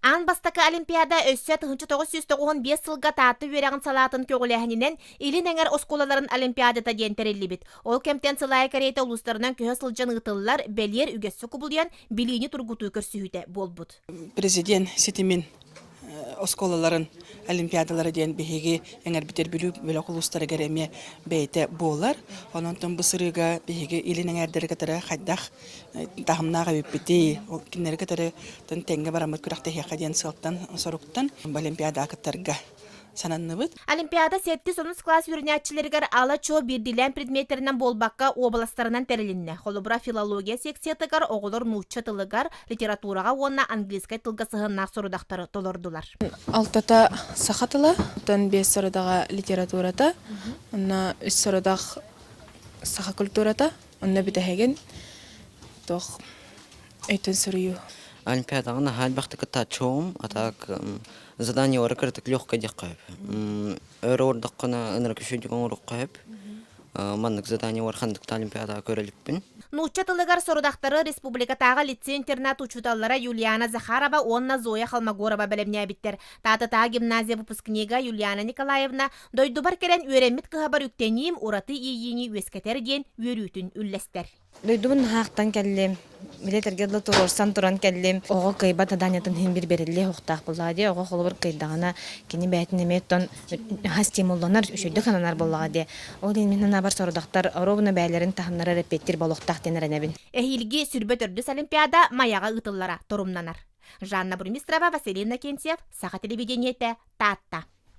Ан бастакы олимпиада өссө 1995 сылга тааты верягын салатын көгіләхінінен илин әңер оскуолаларын олимпиадата дентереллибит. Ол кемтен сылай карейта улустарынан көһө сылжан ытыллар бәлер үгөссө кубулуян билини тургутуу көрсүүтэ болбут. Президент ситимнэрин оскуолаларын олимпиадалары ден беһиги эңер битер билүү бөлөк улустары кереме бейте болар. Ононтон бысырыга беһиги илин эңердерге тара хайдах тахымнага биппити ол кинерге тара тенге барамыт күрәхтә хәдиен сылтан соруктан олимпиада акыттарга сананныбыт. Олимпиада 7-9 класс үрнәтчилергер ала чо бирдилен предметтеринен болбакка областарынан терилинне. Холобра филология секциятыгар оголор нучча тылыгар литературага онна английскай тылга сыһыннар сорудактары толордулар. Алтата сахатыла, тон 5 сорудага литературата, онна 3 сорудах саха культурата, онна битәһеген тох әйтен сорую. Олимпиадага нахал бахтык тачом, атак задание оракыртык легкое диккайып. Ордаккана ынракышыдыган ораккайып. Мандык задание орхандык олимпиадага көрөлүкпүн. Нучча тылыгар сорудактары республикатага лицей-интернат учуталлара Юлиана Захарова, онна Зоя Холмогорова белемнебиттер. Татыта гимназия выпускнига Юлиана Николаевна дойдубар керен үйренмит кыхабар үктеним ураты ийини үескетер ден үйрүтүн үллестер. Дойдубун хактан келлим. Билетергедле турорсан туран келлим. Ого кыйба таданятын хин бир бериле хоктак буллади. Ого холбур кыйдагана кини бәтинеметтон стимулланар үшөйдө кананар буллади. Ол менен бар сорудактар оробуна бәйләрен тахыннары репеттир болохтак денеренебин. Эхилги сүрбөтөрдүс олимпиада маяга ытыллара торумнанар. Жанна Бурмистрова, Василий Накентьев, Саха телевидениете, Татта.